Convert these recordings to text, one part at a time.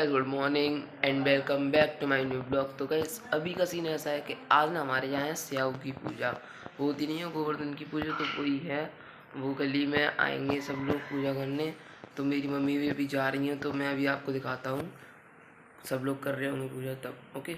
Guys, good morning and welcome back to my new blog. तो guys, अभी का scene ऐसा है कि आज ना हमारे यहाँ है स्याऊ की पूजा। होती नहीं है गोवर्धन की पूजा, तो वही है। वो गली में आएंगे सब लोग पूजा करने। तो मेरी मम्मी भी अभी जा रही हैं, तो मैं अभी आपको दिखाता हूँ। सब लोग कर रहे होंगे पूजा तब। ओके।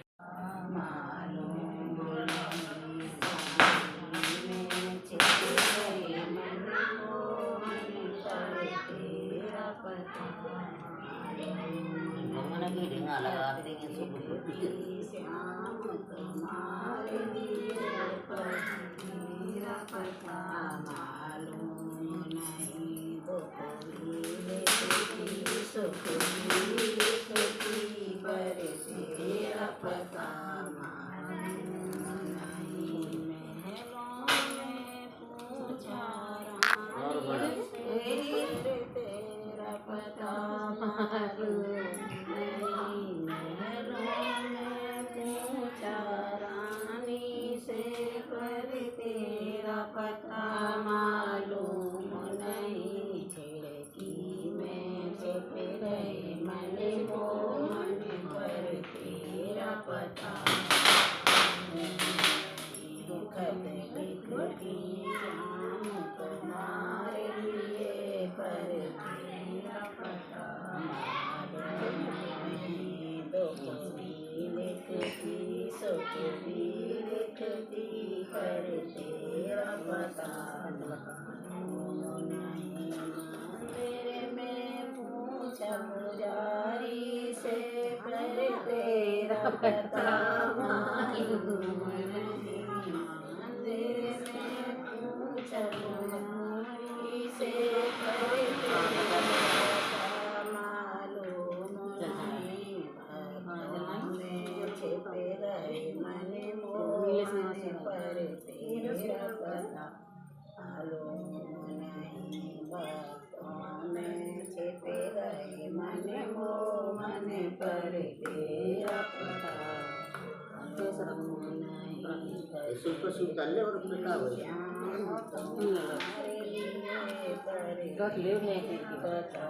श्याम तुम्हारे लिए मेरा पता मालूम नहीं, दुख सुख पर तेरा पता मालूम नहीं। महलों में पूछा तेरा पता मालूम नहीं। रानी से पर तेरा पता मालूम नहीं। खिड़की में छिप गए मन को मन पर तेरा पता दुखद लिखती शाम तुम्हारे लिए पर तेरा पता मालूम नहीं। दुख भी लिखती सुख भी लिखती पर तेरा पता मालूम नहीं। मंदिर में पूछा पुजारी से पर तेरा पता मालूम नहीं। मंदिर में पूछा पुजारी से पर तेरा पता मालूम नहीं। भगवान में छिप गए मन मोहन पर तेरा पता मालूम नहीं। भक्तों में छिप गए मन मोहन पर तेरा पता मालूम नहीं। श्याम तुम्हारे लिए पर पता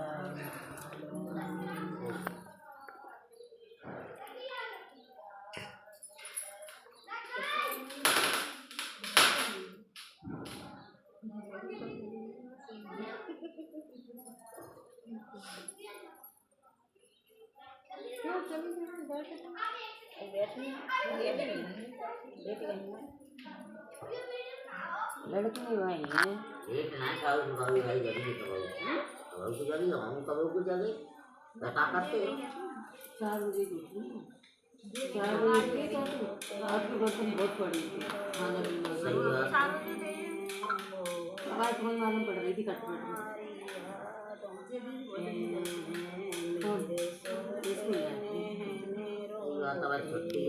लड़की भाई है एक ना साउथ भाई भाई जल्दी तो भाई तो जल्दी हम कब को जल्दी बता करते 4 बजे उठी 4 बजे रात को बर्तन बहुत पड़ी खाना पीना आवाज बहुत मालूम पड़ रही थी कट छुट्टी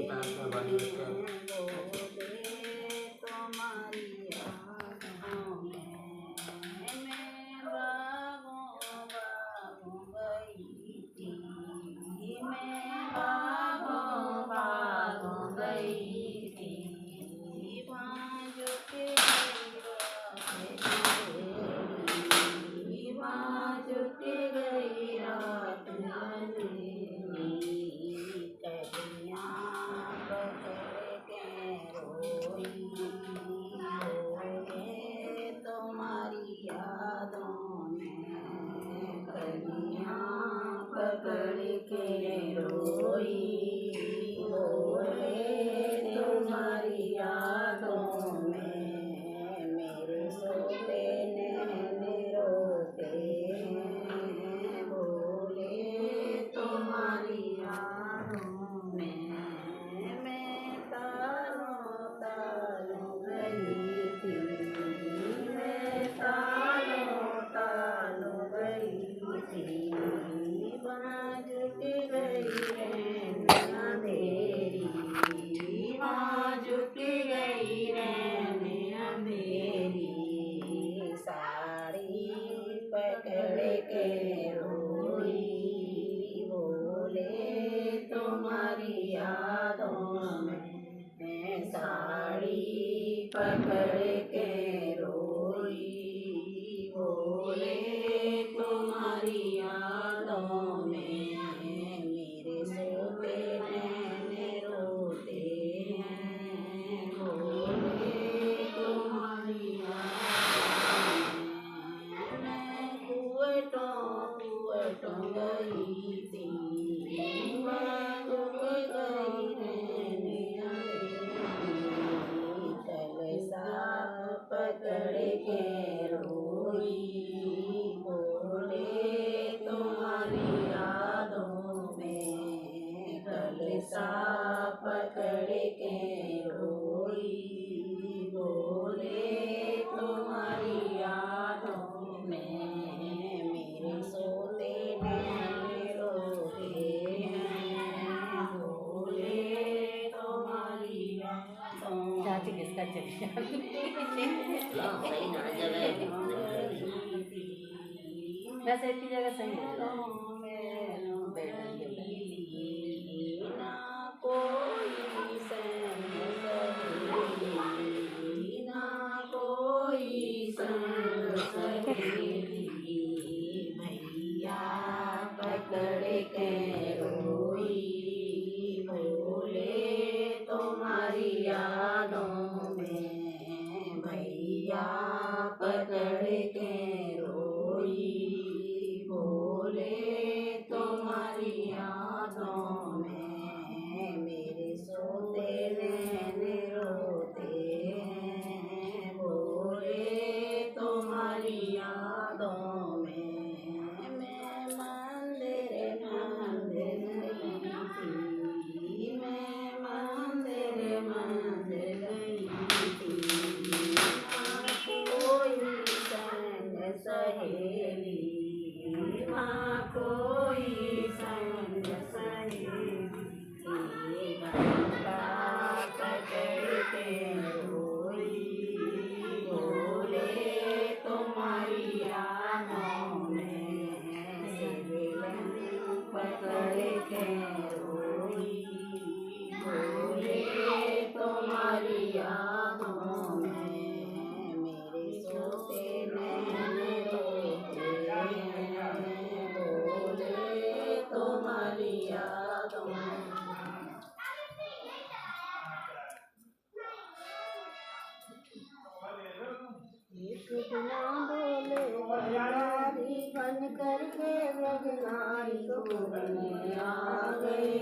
तुम्हारी यादों में कलियां पकड़ के रोई बोले तुम्हारी यादों में मेरे सोते नैन रोते हैं। बोले तुम्हारी यादों में मैं तारों तारों गई थी। मैं तारों तारों गई थी। वहाँ जुट गई रैन अंधेरी। वहाँ जुट गई रैन अंधेरी। साड़ी पकड़ के रोई बोले तुम्हारी यादों में साड़ी पकड़ के रोई बोले तुम्हारी यादों में लो सही ना जगह वैसे इतनी जगह सही है भैया पकड़ के रोई बोले तुम्हारी यादों में भैया पकड़ के रोई बोले तुम्हारी यादों में मेरे सोते नैन रोते हैं बोले तुम्हारी यादों में मैं मंदिर मंदिर गई थी मैं मंदिर गई थी कोई संग सहेली माँ कोई संग सहेली बंदा पकड़ के रोई बोले तुम्हारी यादों में पकड़ के रोई बोले तुम्हारी यादों में मेरे सोते नैन रोते हैं बोले तुम्हारी यादों में एक बिना बोले बलिहारी बन करके ब्रजनारी में आ गए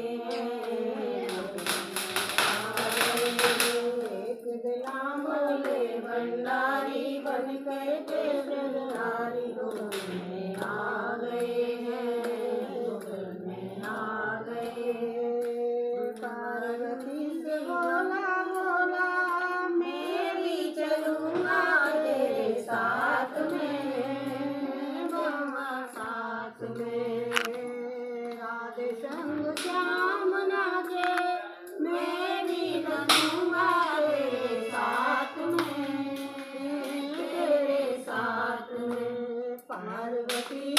एक बिना बोले भंडारी बन करके ब्रजनारी में आ गए में आ गए पार्वती से बोला बोला मैं भी चलूँगा तेरे साथ में मामा साथ में राधे संग श्याम नाचे मैं भी चलूँगा तेरे साथ में पार्वती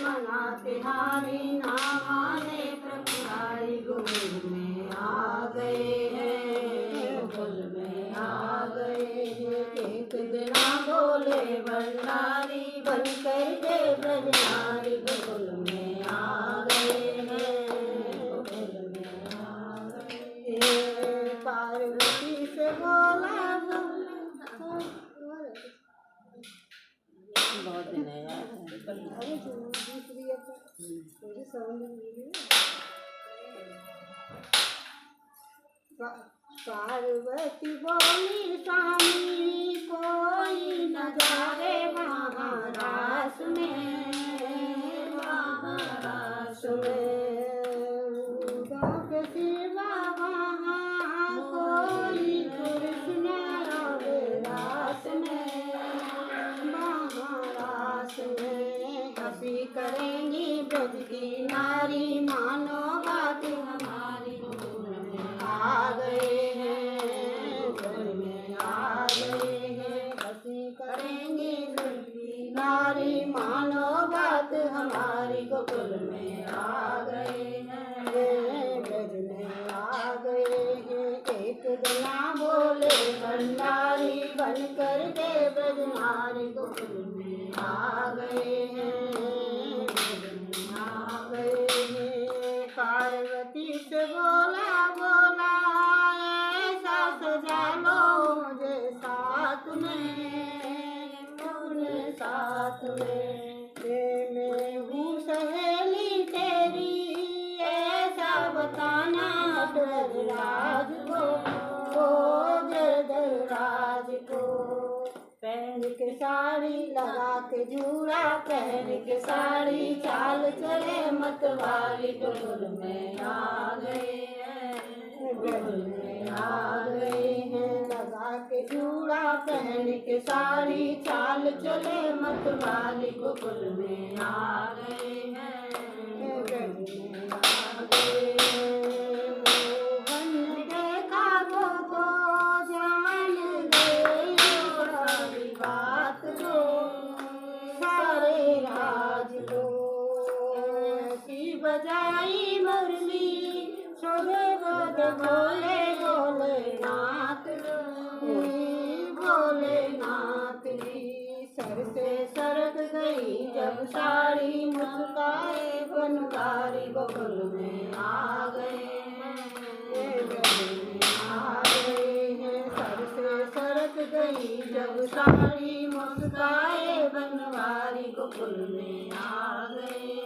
मनाते हारी ना माने प्रभुहारी गोल में आ गए हैं गोल में आ गए हैं एक दिना बोले भंडारी बन कर के ब्रजनारी गोल में आ गए हैं गोल में आ गए हैं पार्वती से बोला बहुत दिन है यार पार्वती बोली स्वामी कोई न जावे महारास में महारास में के सिवा वहाँ कोई पुरुष न आवे रास में महारास में हंसी करेंगी ब्रज की नारी मानो बात हमारी आ गए हैं घर में आ गए हैं हंसी करेंगे ब्रज की नारी मानो बात हमारी गोकुल में आ गए हैं ब्रज में आ गए हैं एक दिना बोले भंडारी बन कर के ब्रजनारी गोकुल में आ गए हैं ब्रज में आ गए हैं पार्वती से बोला बोला ऐसा सजा लो मुझे साथ में अपने साथ में मैं हूँ सहेली तेरी ऐसा बताना ब्रजराज को ब्रजराज को पहन के साड़ी लगा के जूड़ा पहन के साड़ी चाल चले मतवाली गोकुल में आ गए हैं गोकुल में आ गए हैं लगा के जूड़ा पहन के साड़ी चाल चले मतवाली गोकुल में आ गए हैं गोकुल में आ गए मोहन देखा वो तो जान बोले भोलेनाथ भोलेनाथ सर से सरक गई जब साड़ी मुस्काए बनवारी बगल में आ गए सर से सरक गई जब साड़ी मुस्काए बनवारी बगल में आ गए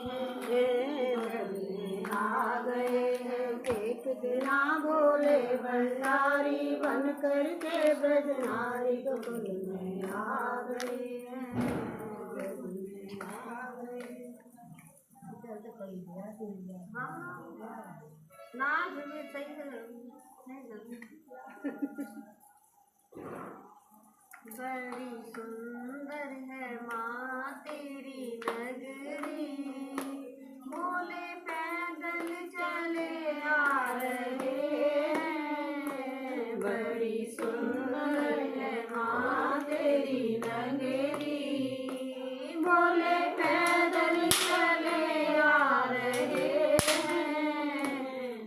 हैं एक दिना भोले भंडारी बन करके ब्रजनारी बगल में आ गए नाच में सही बड़ी सुंदर है माँ तेरी नगरी भोले पैदल चले आ रहे हैं बड़ी सुंदर है माँ तेरी नगरी भोले पैदल चले आ रहे हैं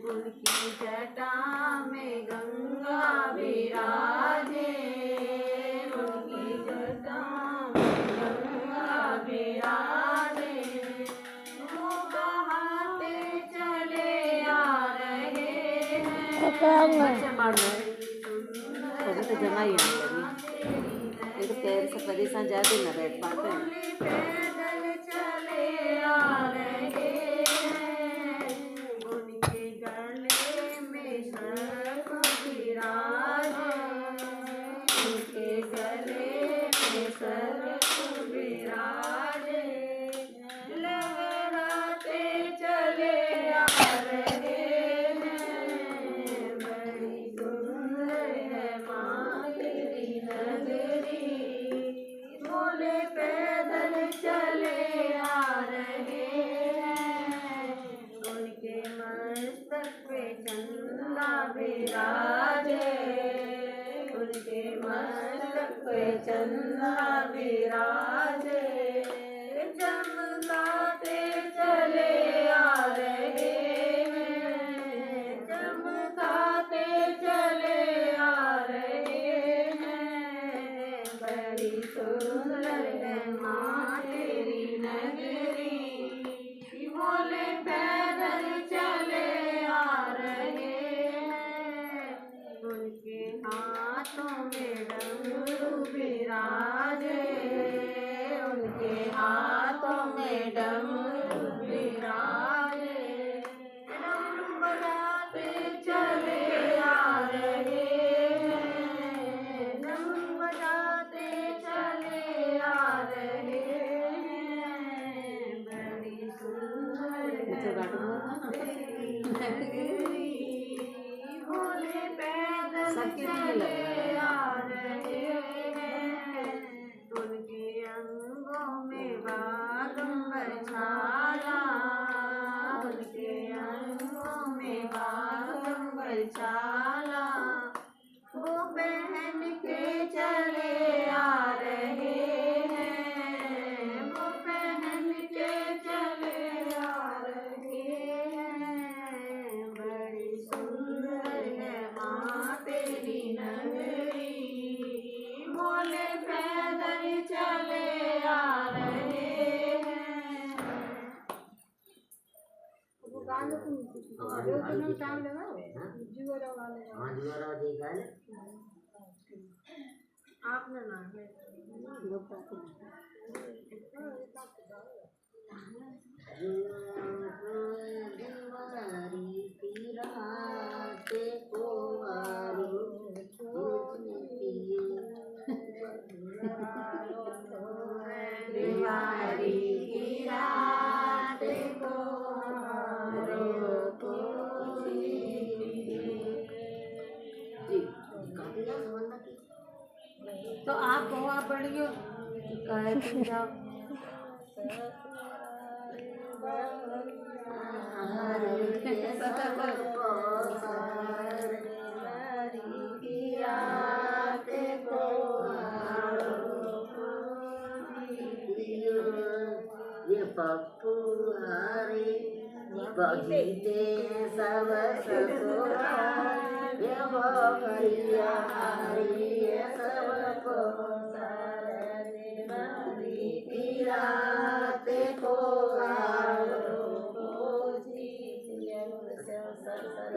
उनकी जटा में गंगा विराजे उनकी जटा में गंगा विराजे वो बहाते चले आ रहे हैं तो जमा ही आने लगी तो पैर से परेशान ज़्यादा न बैठ पाते हैं पैदल चले आ रहे हैं उनके गले में सर्प विराजे उनके गले में सर्प विराजे लहराते चले आ रहे हैं बड़ी सुंदर है माँ तेरी नगरी भोले पैदल चले आ रहे हैं उनके मस्तक पे चंदा विराजे उनके मस्तक पे चंदा विराजे चमकाते चले आ रहे हैं चमकाते चले आ रहे हैं बड़ी सुंदर है माँ तेरी नगरी भोले पैदल चले आ रहे हैं उनके हाथों में डमरू विराजे उनके हाथों में डमरू विराजे डमरू बजाते चले आ रहे हैं डमरू बजाते चले आ रहे हैं बड़ी सुंदर भोले पैदल चले आ रहे हैं उनके अंगों में बागंबर छाला उनके अंगों में बागंबर छाला वो पहन के चले आ रहे हैं वो पहन के चले आ रहे हैं बड़ी सुंदर है माँ तेरी नगरी भोले पैदल चले आ रहे हैं आपने ना दिवाली की रात को तो आप हो आप बढ़ियो कहे तुम जाओ ये पप्पू हरे जीते हैं सब ससुराल ये भोरिया हमारी सबको की रात को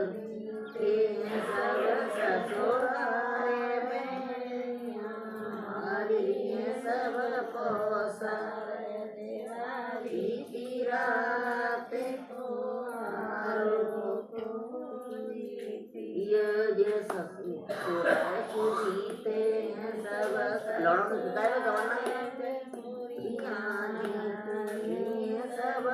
जीते हैं सब ससुराल हमारी सबको की रात ये ससुर जीते हैं सब लौड़ों को जिताए हुए गवाना सब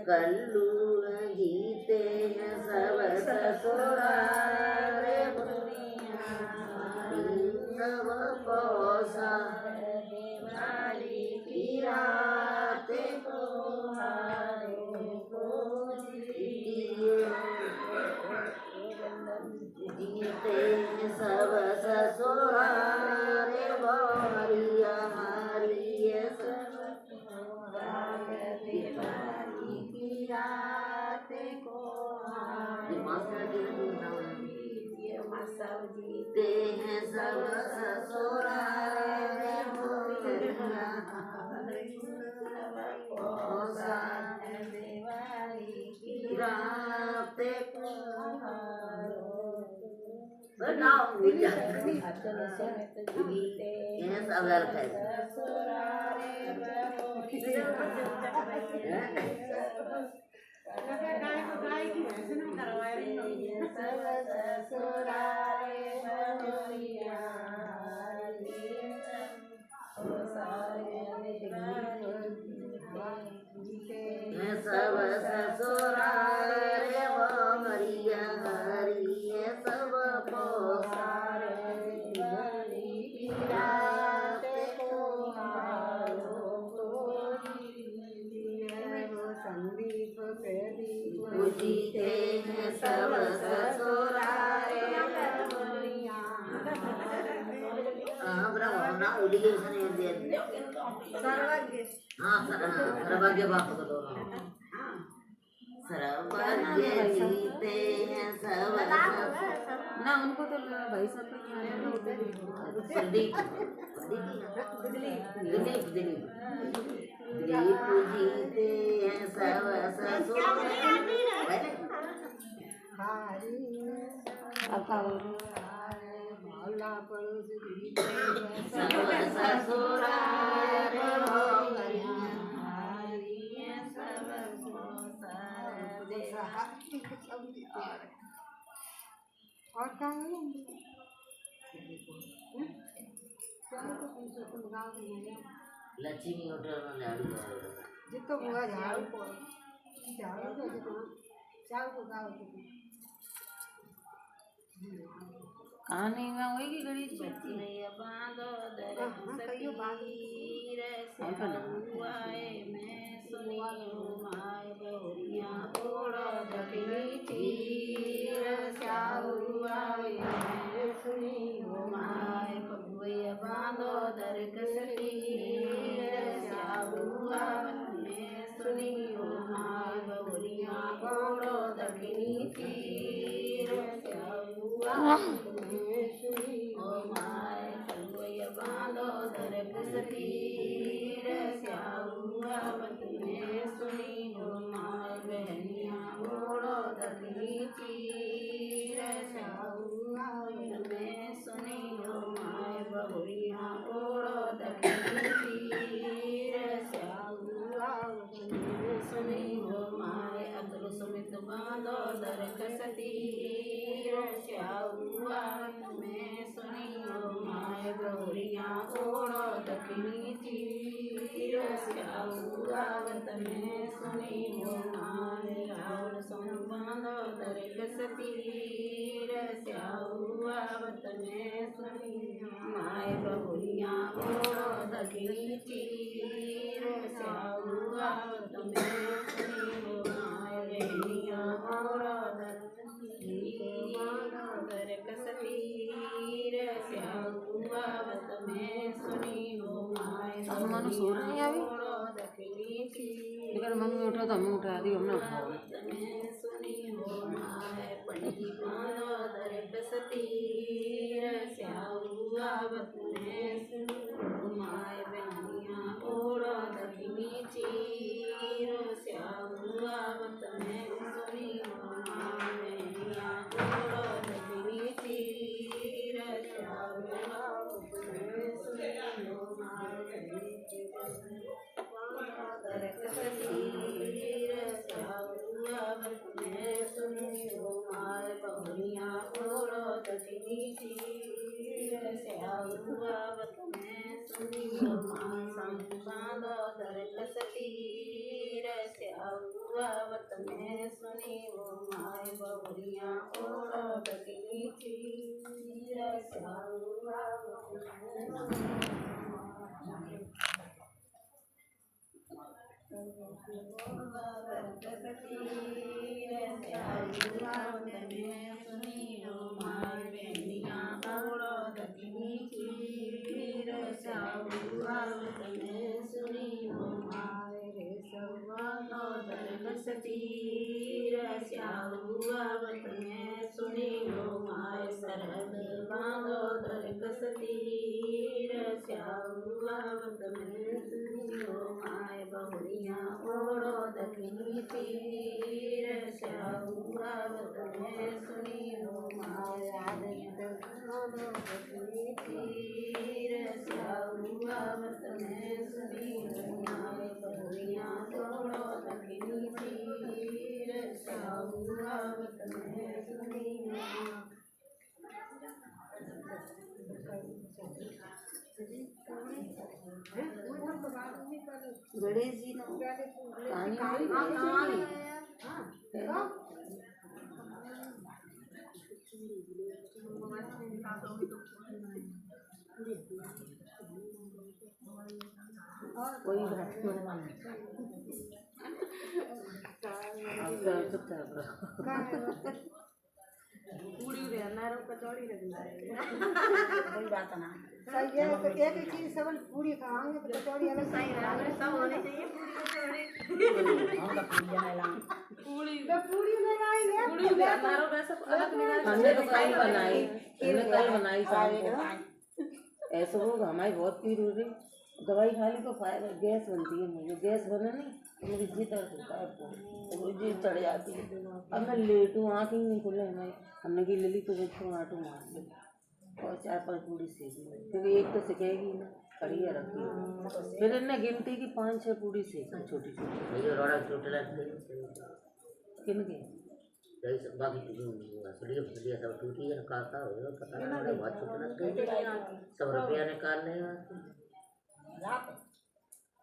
कल्लू जीते हैं सब ससुराल सब पोसा की रात जीते हैं सब ससुराल भोरिया हमारी की रात को जीते हैं सब ससुराल भोरिया की रात को नाम मिल जाता ये सब गलत है सब ससुराल भोरिया हमारी सब संदीप जीते हैं सब ससुराल सर्वज्ञ बाप को दोनों सर्वज्ञ जीते हैं सब ना उनको तो भाई सब दिलीप जीते हैं सब ससुराल सब ससुराल और कहाँ लक्ष्मी होटल में झाड़ू जितो हुआ झाड़ू को कहानी में होगी गणेश चतुर्थी दोनों सो रहे हैं अभी, लेकिन मम्मी उठा तो हमें उठा दी, हमने उठाया। गणेश जी ने कोई बात ना सही है। तो एक ही चीज सब पूरी खाएंगे तो कचौड़ी अलग सही है, सब होने चाहिए। पूरी में लाएंगे, हमने तो कल बनाई, शाम को। ऐसे हो हमारी बहुत पीड़ हो रही, दवाई खा ली तो गैस बनती है, मुझे गैस बने नहीं मेरी जी दर्द होता है, तो जी चढ़ जाती है। अब मैं लेटूँ, आँख ही नहीं खुले, हमने की ले ली तो देखो आटू मार ली और 4-5 पूड़ी सेक ली, क्योंकि एक तो सिकेगी ना, कड़िया रखी। फिर इन्हें गिनती की 5-6 पूड़ी सेक छोटी छोटी। किनके बाकी सब टूटी है, काटा हो गया, पता नहीं बहुत छोटे सब रुपया निकाल ले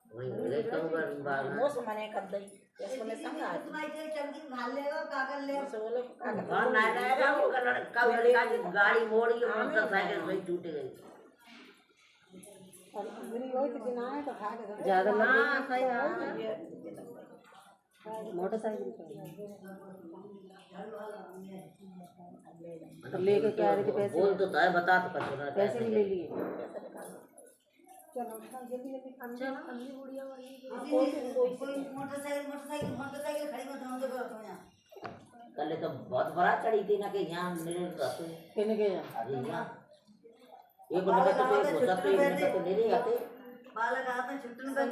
वही मिले तो मौसम मने कर दई इसको मैं समझा तुम्हारी तेरी चमकी भाल लेगा कागज ले और ना ना वो लड़का लड़का गाड़ी मोड़ के मोटरसाइकिल वही टूट गई और मेरी वही तो ना है तो खा के ज्यादा हां सही है मोटरसाइकिल तो लेके क्या रहे थे पैसे? बोल तो है बता तो पता पैसे भी ले लिए। चलो जल्दी जल्दी खाना अन्नी बुढ़िया वाली कोई मोटरसाइकिल खड़ी मत हम देखो कल तो बहुत बड़ा चढ़ी थी ना कि यहां मेरे रहते किने के अरे यहां एक बंदा तो होता तो एक तो ले ले आते बालक हाथ में छुट्टन कर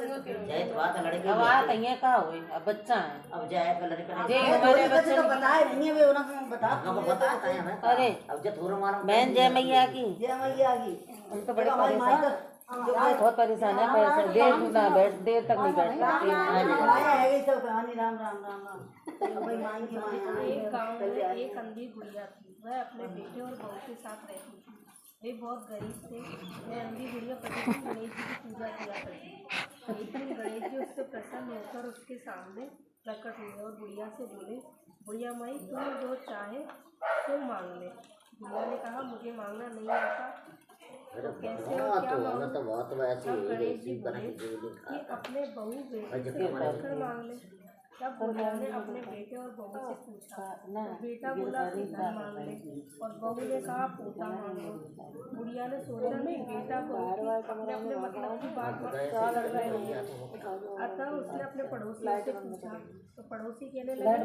जाए तो बात लड़के अब आ कहीं का होए, अब बच्चा है, अब जाए का लड़का जे हमारे बच्चे तो बताए नहीं है वे उन्हें बता हमको बताता है हमें अरे अब जब थोड़ा मारो बहन जय मैया की, जय मैया की हम तो बड़े परेशान, बहुत परेशान है, पैसे देर तक नहीं बैठ सकते। माया है ये सब कहानी राम राम राम राम भाई माई की माया। एक गाँव में एक अंधी गुड़िया थी, वह अपने बेटे और बहू के साथ रहती थी। वे बहुत गरीब थे। वह अंधी गुड़िया प्रतिदिन गणेश जी की पूजा किया करती। एक दिन गणेश जी उससे प्रसन्न होकर उसके सामने प्रकट हुए और गुड़िया से बोले, गुड़िया माई तुम जो चाहे तो मांग ले। गुड़िया ने कहा मुझे मांगना नहीं आता, तो कैसे और क्या मांगूं? तो बहुत वैसे तब गणेश जी बोले कि अपने बहू बेटे से पढ़कर मांग ले। तब बुढ़िया ने अपने बेटे और बहू से पूछा, तो बेटा बोला कि धन मांग ले, और बहू ने कहा पोता मांगो। बुढ़िया ने सोचा कि बेटा बहू अपने अपने मतलब की बात कर रहे हैं, अतः उसने अपने पड़ोसी से पूछा, तो पड़ोसी कहने लगे,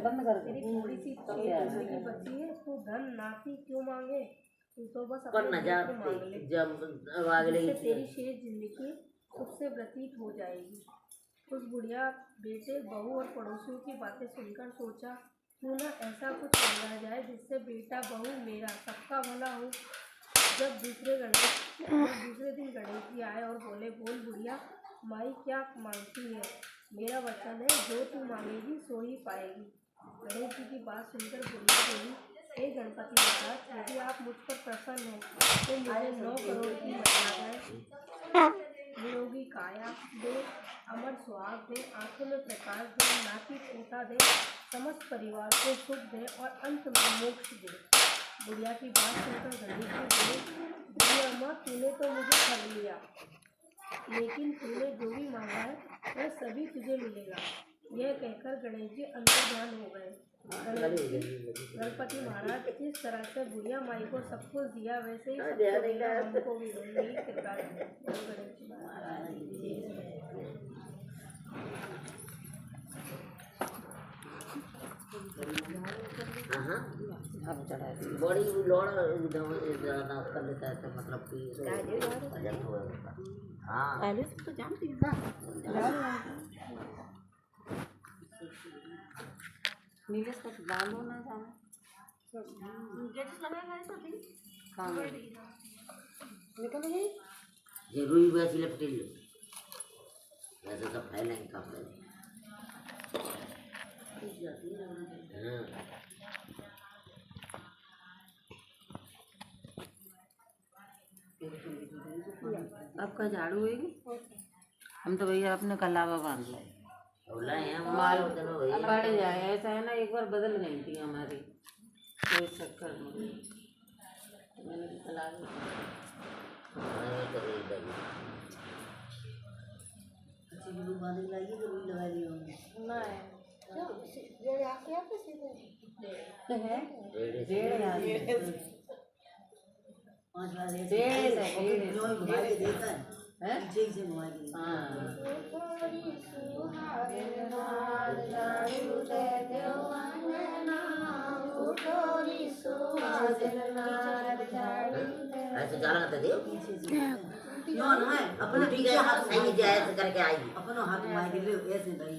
तेरी थोड़ी सी जिंदगी बची है, तू धन नाती क्यों मांगे, तू तो बस अपने बेटे मांग ले, जिससे तेरी शेष जिंदगी सुख से व्यतीत हो जाएगी। उस बुढ़िया बेटे बहू और पड़ोसियों की बातें सुनकर सोचा, क्यों ना ऐसा कुछ मांगा जाए जिससे बेटा बहू मेरा सबका भला हो। जब दूसरे दिन गणेश जी आए और बोले, बोल बुढ़िया माई क्या मांगती है, मेरा वचन है जो तू मांगेगी सो ही पाएगी। गणेश जी की बात सुनकर बुढ़िया बोली, हे गणपति महाराज, यदि आप मुझ पर प्रसन्न हैं तो मुझे 9 करोड़ की महिला है, निरोगी काया दे, अमर सुहाग दे, आंखों में प्रकाश दे, नाती पोता दे, समस्त परिवार को सुख दे और अंत में मोक्ष दे। बुढ़िया की बात सुनकर गणेश जी बोले, बुढ़िया अम्मा, तूने तो मुझे ठग लिया, लेकिन तूने जो भी मांगा है वह सभी तुझे मिलेगा। यह कहकर गणेश जी अंतर्ध्यान हो गए। गणपति महाराज जिस तरह से बुढ़िया माई को सब कुछ दिया, वैसे ही हमको भी यही कृपा है। बड़ी लौड़ कर लेता है, मतलब कि हाँ तो जानती हूँ नीलेश को डालो ना जाना निकल गई ये रुई वैसी लपटे लो, वैसे तो फैलेंगे कपड़े। आपका झाड़ू होगी, हम तो भैया अपने कलावा बांध लाए माल बढ़ जाए। ऐसा है ना, एक बार बदल गई थी हमारी, तो इस चक्कर में मैंने भी कलावा ऐसे जाना तो दे अपना पीछे हाथ सही जाए ऐसे करके आएगी, अपना हाथ मार के ले ऐसे नहीं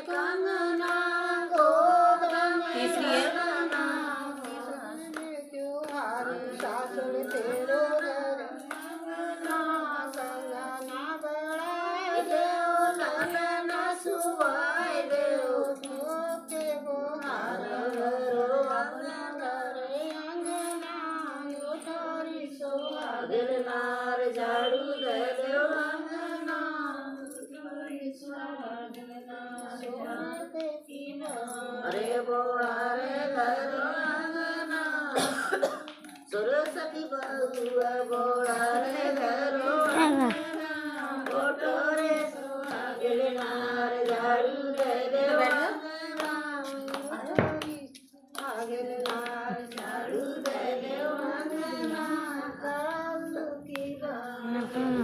कंगना नार झाड़ू दे दो अंगना अरे बोड़ा रे धरो अंगना सरस्वती बउआ बोड़ा रे धरो अंगना फोटो रे सुहागिन नार झाड़ू दे दो अंगना सुहागिन नार झाड़ू दे दो अंगना कालू की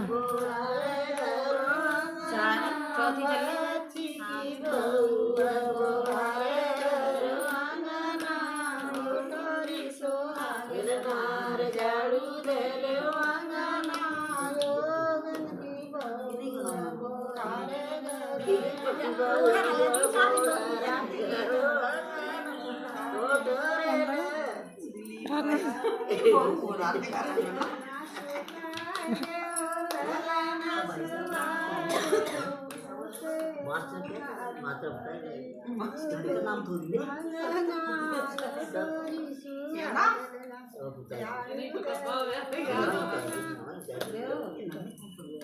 बोड़ा रे धरो अंगना चौथी चली अच्छी की बउआ बोड़ा रे धरो अंगना फोटो रे सुहागिन नार झाड़ू दे दो अंगना लोगन की बउआ बोड़ा रे धरो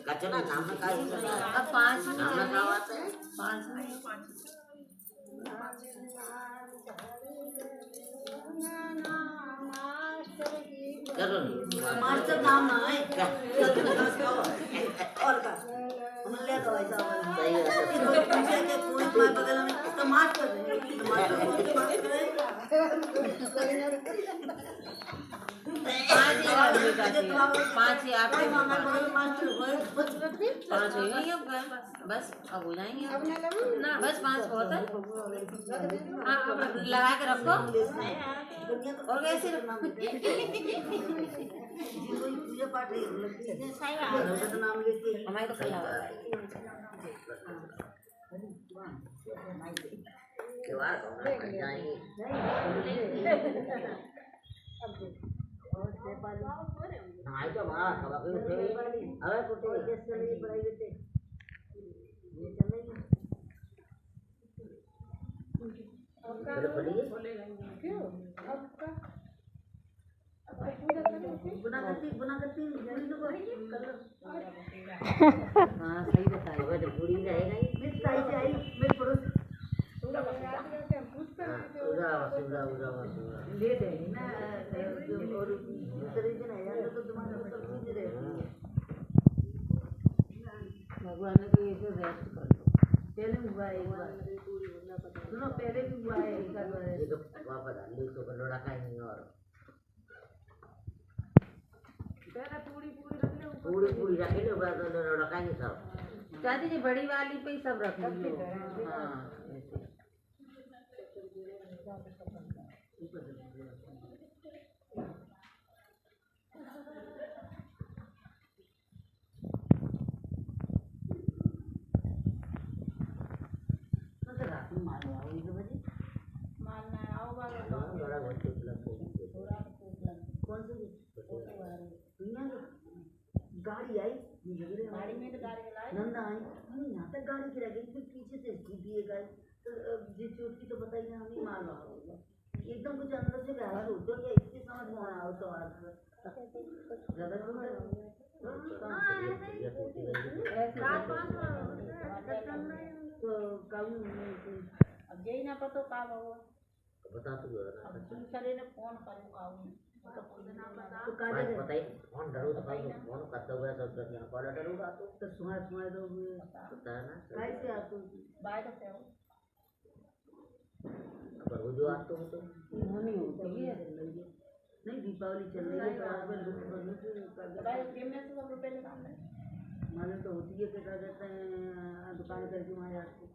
कचना नाम का अब 5 में नाम का बात है 5 में चलो मास्टर नाम ना है क्या और का हम ले तो ऐसा सही है पूछे के कोई हमारे बगल में तो मास्टर है मास्टर कौन सी बात करे 5 ही आप हमारे बगल में मास्टर हुए 5 हो गई अब बस अब हो जाएंगे ना बस 5 बहुत है हाँ अब लगा के रखो और कैसे रखना कोई पूजा पाठ है तो नाम लेके हमारे तो पहला केवाड़ कौन जाएंगे हाय तो मां खबर पे उठे अबे कुत्ते केस चल रही पढ़ाई करते ये चल रही मेरे पढ़िए क्यों आपका बुना करती हाँ सही बताया अबे तो पूरी रहेगा ही मिस आई से आई मेरे पड़ोस उड़ा ले देंगे ना और दूसरे दिन आया तो तुम्हारा सब चीज रहेगी भगवान ने तो ये तो रेस्ट कर लो पहले हुआ है एक बार सुनो पहले भी हुआ है एक बार ये तो वापस आलू तो लोड़ा का ही नहीं और पूरी रखे लो बस लोड़ा का ही नहीं सब चाची जी बड़ी वाली पे ही सब रख लो हाँ ऐसे रात में मार रहा हूँ इधर बजे मारना है आओ बाबा लोड़ा बहुत उपलब्ध है कौन सी गाड़ी आई गाड़ी में तो गाड़ी चलाए नंदा आई हमने यहाँ तक गाड़ी गिरा गई फिर पीछे से स्कूटी एक आई तो जिस चोट की तो बताइए हम ही मार रहा हूँ एकदम कुछ अंदर से बहस होते हो क्या इसके समझ में आया हो तो आज ज्यादा तो काबू अब यही ना पतो का बाबा बता तू अब दूसरे ने फोन करूँ काऊ तो पता ही कौन डरो तो भाई कौन करता हुआ सब करते हैं कौन डरोगा तो सुना तो पता है ना कैसे आपको बाइक से हो अगर वो जो आते हो तो होनी होती है नहीं दीपावली चल रही है तो आज में लुक करने से बाइक गेम में से सब रुपए निकालने मालूम तो होती है कि क्या कहते हैं दुकान करके वहाँ जाते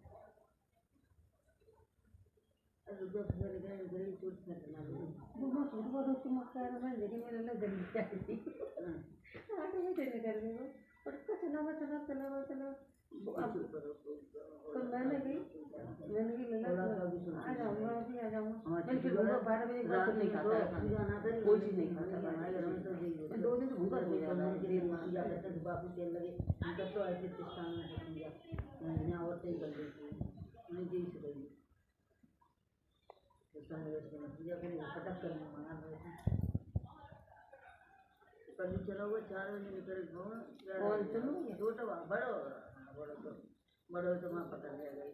रुपये फंसे लगे गरीब चोट करना रोटी मक्का में मेरी मेरे लिए जल्दी चाहिए आटे में देने कर दे वो और इसका चला तो मैंने गई लेना आ जाऊँगा अभी आ जाऊँगा मैंने फिर घूंगा 12 बजे बाद तो नहीं खाता है कोई चीज़ नहीं खाता हमारे घर में तो 2 दिन घूंगा पूजा करते बापू तेल लगे तब तो ऐसे स्थान में पूजा यहाँ और सही कर देती नहीं जी से गई पूजा करें फटक कर मना कल चला हुआ 4 बजे निकल कौन चलो छोटा बड़ो तो बड़ो तो वहाँ पकड़ लिया गई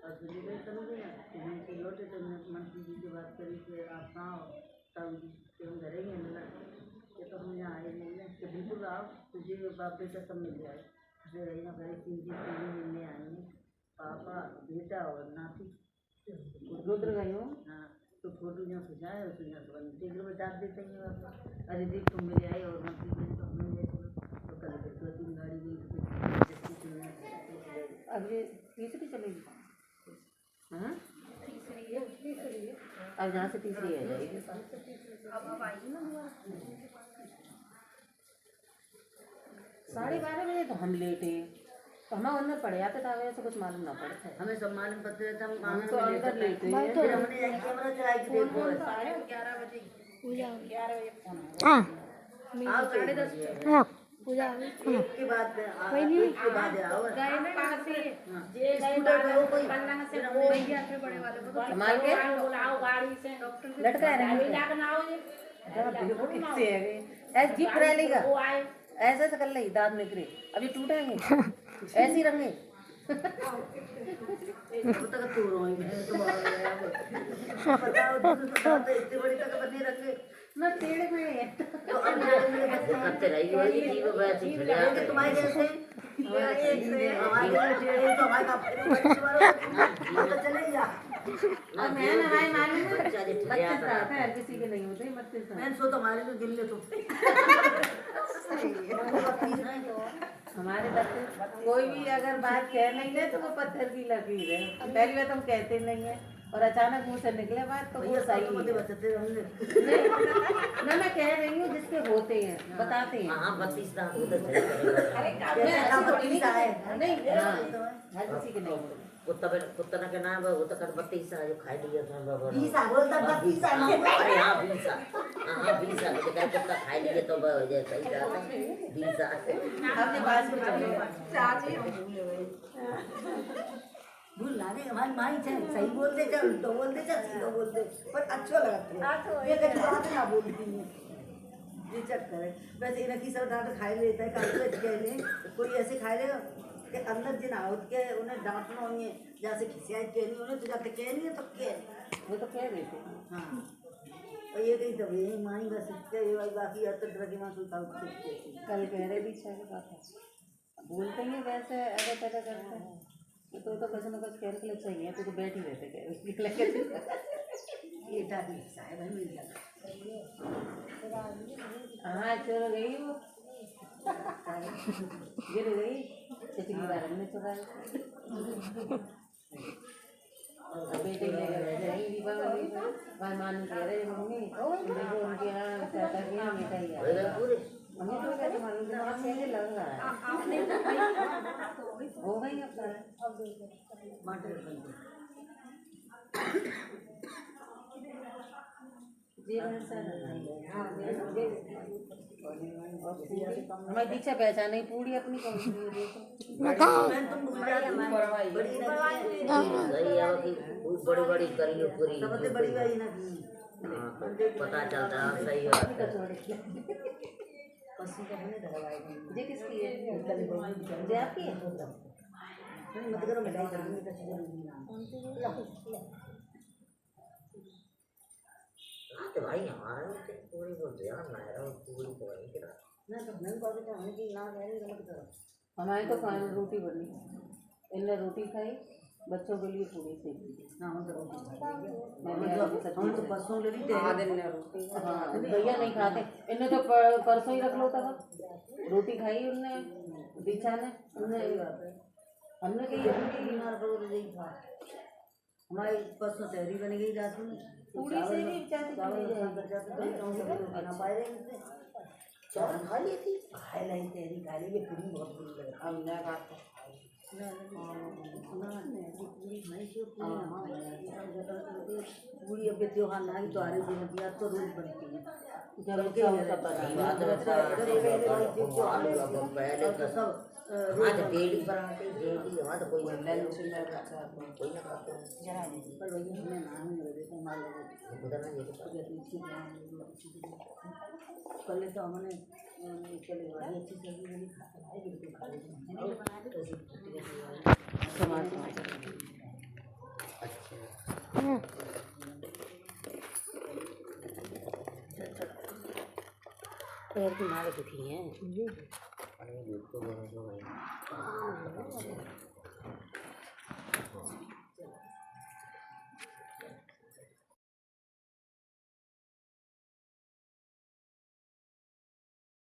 और दिल्ली गई चलो गई ना मैं कि लौटे तो मंत्री जी से बात करी कि आप कहाँ हो तब कि हम घरे ही हैं ये तो हम यहाँ आए नहीं ना कि बिल्कुल आओ तुझे बाप बेटा सब मिल जाए तुझे रही ना घरे 3 चीज़ें मिलने आएंगे पापा बेटा और नाती रुद्र गई हो हाँ तो फोटो यहाँ खिंचाए और फिर यहाँ बन टेबल में डाल देते हैं आप अरे देख तुम मिले आए और मंत्री जी तो मिल गए तो कल फिर 2-3 गाड़ी गई अब ये तीसरी चलेगी हाँ अब यहाँ से तीसरी आ जाएगी अब आएगी ना दोबारा 12:30 बजे तो हम लेट है तो हमें अंदर पड़ जाते था वैसे कुछ मालूम ना पड़ता है हमें सम्मान पत्र देता हम तो अंदर लेटे हैं फिर हमने जाके कैमरा चला के देखो 11 बजे पूजा 11 बजे हाँ आओ 10:30 हाँ पूजा एक के बाद एक के बाद आओ गए ना यहाँ से ये स्कूटर पे हो कोई कल्ला से वो भैया थे बड़े वाले को तो संभाल के बुलाओ गाड़ी से डॉक्टर से लटका है जाकर ना आओ ये किससे है ऐसे जीप रैली का वो आए ऐसे से कर ले दांत निकले अभी टूटेंगे ऐसे ही रंगे अब तक तो रोएंगे तो बताओ तो इतनी बड़ी तक बनी रखे ना टेढ़े में है तो करते रहिए वही जीव वैसे ही चले आते तुम्हारे जैसे हमारे टेढ़े तो हमारे का चले जा और मैं हमारे मालूम है बच्चा जो 32 साल है हर किसी के नहीं होते 32 साल मैं सो तुम्हारे को गिन ले तो हमारे 32 कोई भी अगर बात कह नहीं ले तो वो पत्थर की लकीर है पहली बात हम कहते नहीं है और अचानक मुंह से निकले बात तो वो सही है बचते हमने ना मैं कह रही हूँ जिसके होते हैं बताते हैं हाँ 32 दांत उधर चले नहीं हर किसी के नहीं होते कुत्ता के नाम है वो तो कर 32 जो खाई दिया था बाबा बीसा बोलता 32 अरे हाँ 20 हाँ 20 तो क्या कुत्ता खाई लिए तो सही जाता 20 अपने पास में चले भूल ना नहीं हमारी माँ ही चाहे सही बोल दे चाहे उल्टा बोल दे चाहे सीधा बोल दे पर अच्छा लगता है ये कहीं बात ना बोलती है ये चक्कर है वैसे इन्हें की सब डांट खाई लेता है कागज कह ले कोई ऐसे खाई लेगा कि अंदर जिन आवत के उन्हें डांटना होंगे जैसे खिसियात कहनी उन्हें तो जाते कहनी है तो कह वो तो कह देते हैं हाँ और ये कहीं तब यही माँ ही बस सीखते हैं बाकी हर तरह की माँ कोई काम सीखते कल कह रहे भी अच्छा की बात है बोलते हैं वैसे अगर पैदा करते हैं तो कुछ ना कुछ कहने के लिए चाहिए तो बैठ ही रहते ये दादी साहब है मिल जाता हाँ चल गई वो गिर गई पिछली बार हमने चुराया बेटे लेकर जाएंगी दीपावली पर मान कह रहे मम्मी देखो उनके यहाँ चाचा के यहाँ मिठाई आ पूरे हमें तो क्या मालूम दिमाग से लग रहा है हो गई अब मटर बन हमारी दीक्षा पहचान नहीं पूरी अपनी कौन सी बड़ी बड़ी करियो पूरी सबसे बड़ी भाई ना पता चलता है सही बात पशु का हमने धरवाई ये किसकी है ये आपकी है मत करो मिठाई तो भाई हमारा पूरी को ध्यान ना रहा पूरी को नहीं करा ना तो नहीं बात है हमने की ना कह रहे मत करो हमारी तो खाने रोटी बनी इनने रोटी खाई बच्चों के लिए पूरी सेकी ना हम तो हम तो परसों ले ली हाँ भैया नहीं खाते इनने तो परसों ही रख लो था रोटी खाई उनने दीक्षा ने उनने हमने कही बीमार पड़ो तो यही था हमारी परसों तहरी बन गई रात में पूरी से भी चावल खा ली थी खाए नहीं तहरी खा ली पूरी बहुत बुरी लगी हमने बात पूरी अब त्योहार नहीं तो आ रही दिया तो रोज बनती है पहले तो सब वहाँ तो डेली बनाते डेली वहाँ तो कोई नहीं कोई ना खाते पर वही हमें नाम नहीं देते मार लगे उधर ना ये पहले तो हमने चले वाली अच्छी सब्जी नहीं खाते भाई बिल्कुल खा लेते पैर की मार दुखी है